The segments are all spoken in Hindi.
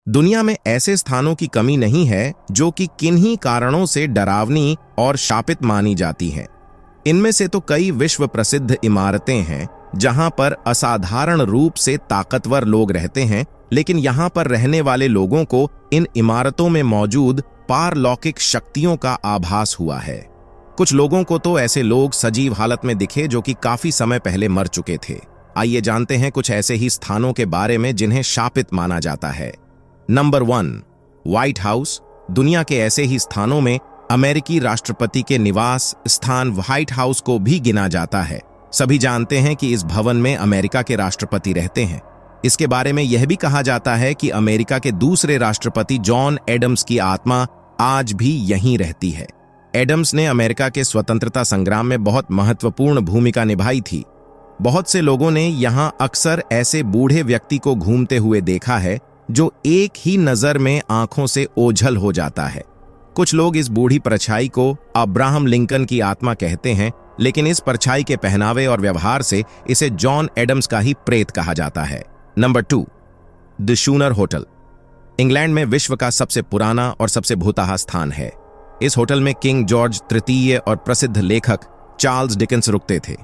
दुनिया में ऐसे स्थानों की कमी नहीं है जो कि किन्हीं कारणों से डरावनी और शापित मानी जाती हैं। इनमें से तो कई विश्व प्रसिद्ध इमारतें हैं जहां पर असाधारण रूप से ताकतवर लोग रहते हैं, लेकिन यहां पर रहने वाले लोगों को इन इमारतों में मौजूद पारलौकिक शक्तियों का आभास हुआ है। कुछ लोगों को तो ऐसे लोग सजीव हालत में दिखे जो कि काफी समय पहले मर चुके थे। आइए जानते हैं कुछ ऐसे ही स्थानों के बारे में जिन्हें शापित माना जाता है। Number 1, white house. दुनिया के ऐसे ही स्थानों में अमेरिकी राष्ट्रपति के निवास स्थान व्हाइट हाउस को भी गिना जाता है। सभी जानते हैं कि इस भवन में अमेरिका के राष्ट्रपति रहते हैं। इसके बारे में यह भी कहा जाता है कि अमेरिका के दूसरे राष्ट्रपति जॉन एडम्स की आत्मा आज भी यहीं रहती है। एडम्स ने अमेरिका के स्वतंत्रता संग्राम में बहुत महत्वपूर्ण भूमिका निभाई थी। बहुत से लोगों ने यहाँ अक्सर ऐसे बूढ़े व्यक्ति को घूमते हुए देखा है जो एक ही नजर में आंखों से ओझल हो जाता है। कुछ लोग इस बूढ़ी परछाई को अब्राहम लिंकन की आत्मा कहते हैं, लेकिन इस परछाई के पहनावे और व्यवहार से इसे जॉन एडम्स का ही प्रेत कहा जाता है। Number 2, the schooner hotel. England में विश्व का सबसे पुराना और सबसे भूतहा स्थान है। इस होटल में किंग जॉर्ज तृतीय और प्रसिद्ध लेखक चार्ल्स डिकेंस रुकते थे।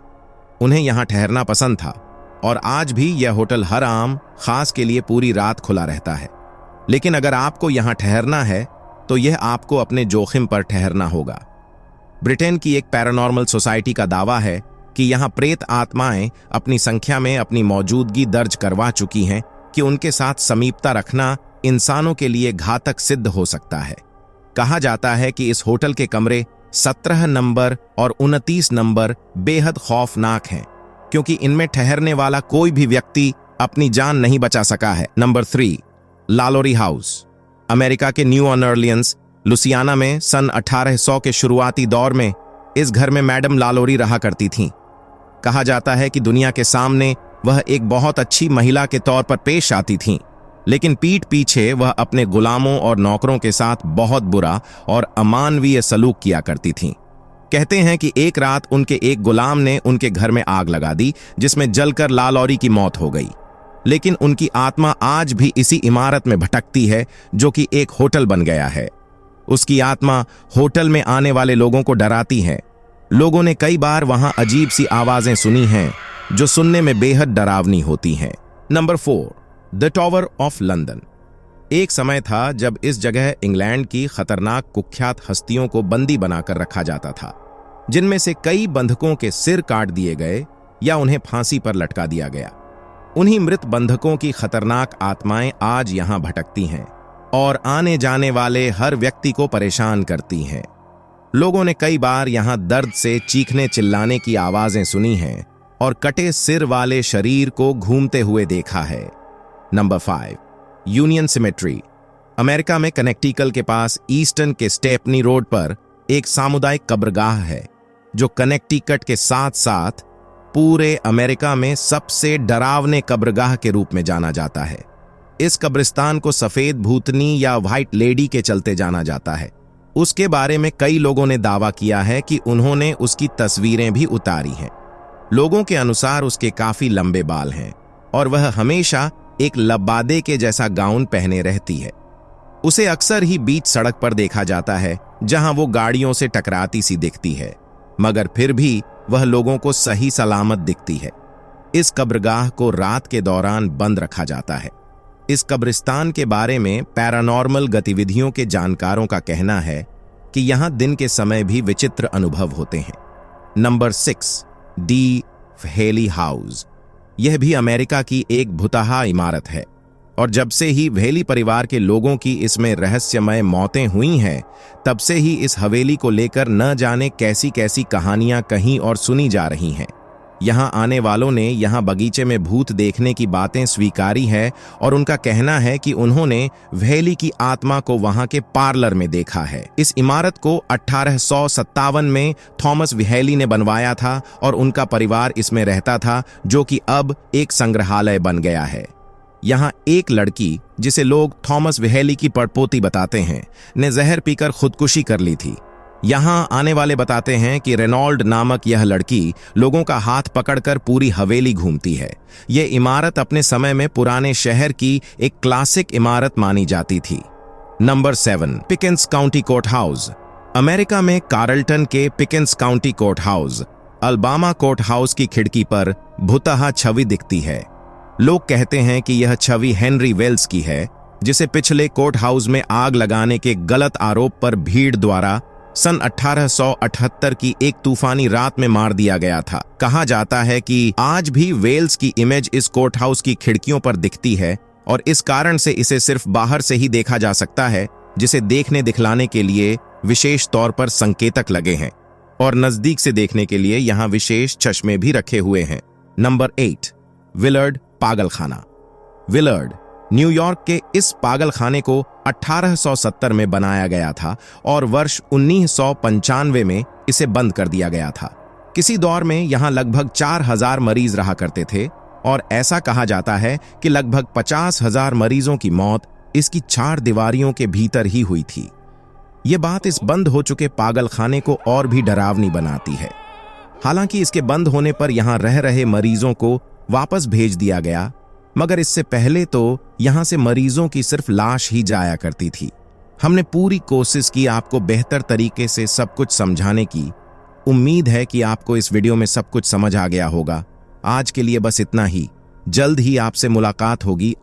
उन्हें यहाँ ठहरना पसंद था और आज भी यह होटल हर आम खास के लिए पूरी रात खुला रहता है। लेकिन अगर आपको यहाँ ठहरना है तो यह आपको अपने जोखिम पर ठहरना होगा। ब्रिटेन की एक पैरानॉर्मल सोसाइटी का दावा है कि यहाँ प्रेत आत्माएं अपनी संख्या में अपनी मौजूदगी दर्ज करवा चुकी हैं कि उनके साथ समीपता रखना इंसानों के लिए घातक सिद्ध हो सकता है। कहा जाता है कि इस होटल के कमरे 17 नंबर और 29 नंबर बेहद खौफनाक हैं, क्योंकि इनमें ठहरने वाला कोई भी व्यक्ति अपनी जान नहीं बचा सका है। Number 3, LaLaurie house. अमेरिका के न्यू ऑर्लियंस, लुसियाना में सन 1800 के शुरुआती दौर में इस घर में मैडम लालोरी रहा करती थीं। कहा जाता है कि दुनिया के सामने वह एक बहुत अच्छी महिला के तौर पर पेश आती थीं, लेकिन पीठ पीछे वह अपने गुलामों और नौकरों के साथ बहुत बुरा और अमानवीय सलूक किया करती थीं। कहते हैं कि एक रात उनके एक गुलाम ने उनके घर में आग लगा दी, जिसमें जलकर लालौरी की मौत हो गई। लेकिन उनकी आत्मा आज भी इसी इमारत में भटकती है जो कि एक होटल बन गया है। उसकी आत्मा होटल में आने वाले लोगों को डराती है। लोगों ने कई बार वहां अजीब सी आवाजें सुनी हैं जो सुनने में बेहद डरावनी होती हैं। Number 4, the tower of London. एक समय था जब इस जगह इंग्लैंड की खतरनाक कुख्यात हस्तियों को बंदी बनाकर रखा जाता था, जिनमें से कई बंधकों के सिर काट दिए गए या उन्हें फांसी पर लटका दिया गया। उन्हीं मृत बंधकों की खतरनाक आत्माएं आज यहां भटकती हैं और आने जाने वाले हर व्यक्ति को परेशान करती हैं। लोगों ने कई बार यहां दर्द से चीखने चिल्लाने की आवाजें सुनी हैं और कटे सिर वाले शरीर को घूमते हुए देखा है। Number 5, union symmetry. अमेरिका में कनेक्टिकट के पास ईस्टर्न के स्टेपनी रोड पर एक सामुदायिक कब्रगाह है जो कनेक्टिकट के साथ साथ पूरे अमेरिका में सबसे डरावने कब्रगाह के रूप में जाना जाता है। इस कब्रिस्तान को सफेद भूतनी या व्हाइट लेडी के चलते जाना जाता है। उसके बारे में कई लोगों ने दावा किया है कि उन्होंने उसकी तस्वीरें भी उतारी हैं। लोगों के अनुसार उसके काफी लंबे बाल हैं और वह हमेशा एक लबादे के जैसा गाउन पहने रहती है। उसे अक्सर ही बीच सड़क पर देखा जाता है जहां वो गाड़ियों से टकराती सी दिखती है, मगर फिर भी वह लोगों को सही सलामत दिखती है। इस कब्रगाह को रात के दौरान बंद रखा जाता है। इस कब्रिस्तान के बारे में पैरानॉर्मल गतिविधियों के जानकारों का कहना है कि यहां दिन के समय भी विचित्र अनुभव होते हैं। नंबर 6, डी व्हेली हाउस। यह भी अमेरिका की एक भुतहा इमारत है और जब से ही व्हेली परिवार के लोगों की इसमें रहस्यमय मौतें हुई हैं, तब से ही इस हवेली को लेकर न जाने कैसी कैसी कहानियां कहीं और सुनी जा रही हैं। यहां आने वालों ने यहां बगीचे में भूत देखने की बातें स्वीकारी है और उनका कहना है कि उन्होंने व्हेली की आत्मा को वहां के पार्लर में देखा है। इस इमारत को 1857 में थॉमस व्हेली ने बनवाया था और उनका परिवार इसमें रहता था, जो कि अब एक संग्रहालय बन गया है। यहाँ एक लड़की, जिसे लोग थॉमस व्हेली की पड़पोती बताते हैं, ने जहर पीकर खुदकुशी कर ली थी। यहाँ आने वाले बताते हैं कि रेनॉल्ड नामक यह लड़की लोगों का हाथ पकड़कर पूरी हवेली घूमती है। ये इमारत अपने समय में पुराने शहर की एक क्लासिक इमारत मानी जाती थी। Number 7, Pickens county court house. America में कार्लटन के Pickens county court house, Alabama court house की खिड़की पर भुतहा छवि दिखती है। लोग कहते हैं कि यह छवि हेनरी वेल्स की है, जिसे पिछले कोर्ट हाउस में आग लगाने के गलत आरोप पर भीड़ द्वारा सन 1878 की एक तूफानी रात में मार दिया गया था। कहा जाता है कि आज भी वेल्स की इमेज इस कोर्ट हाउस की खिड़कियों पर दिखती है और इस कारण से इसे सिर्फ बाहर से ही देखा जा सकता है, जिसे देखने दिखलाने के लिए विशेष तौर पर संकेतक लगे हैं और नजदीक से देखने के लिए यहाँ विशेष चश्मे भी रखे हुए हैं। नंबर 8, विलर्ड पागलखाना। विलर्ड, न्यूयॉर्क के इस पागलखाने को 1870 में बनाया गया था और वर्ष 1995 में इसे बंद कर दिया गया था। किसी दौर में यहाँ लगभग 4000 मरीज रहा करते थे और ऐसा कहा जाता है कि लगभग 50,000 मरीजों की मौत इसकी 4 दीवारियों के भीतर ही हुई थी। ये बात इस बंद हो चुके पागलखाने को और भी डरावनी बनाती है। हालांकि इसके बंद होने पर यहाँ रह रहे मरीजों को वापस भेज दिया गया, मगर इससे पहले तो यहाँ से मरीजों की सिर्फ लाश ही जाया करती थी। हमने पूरी कोशिश की आपको बेहतर तरीके से सब कुछ समझाने की। उम्मीद है कि आपको इस वीडियो में सब कुछ समझ आ गया होगा। आज के लिए बस इतना ही। जल्द ही आपसे मुलाकात होगी।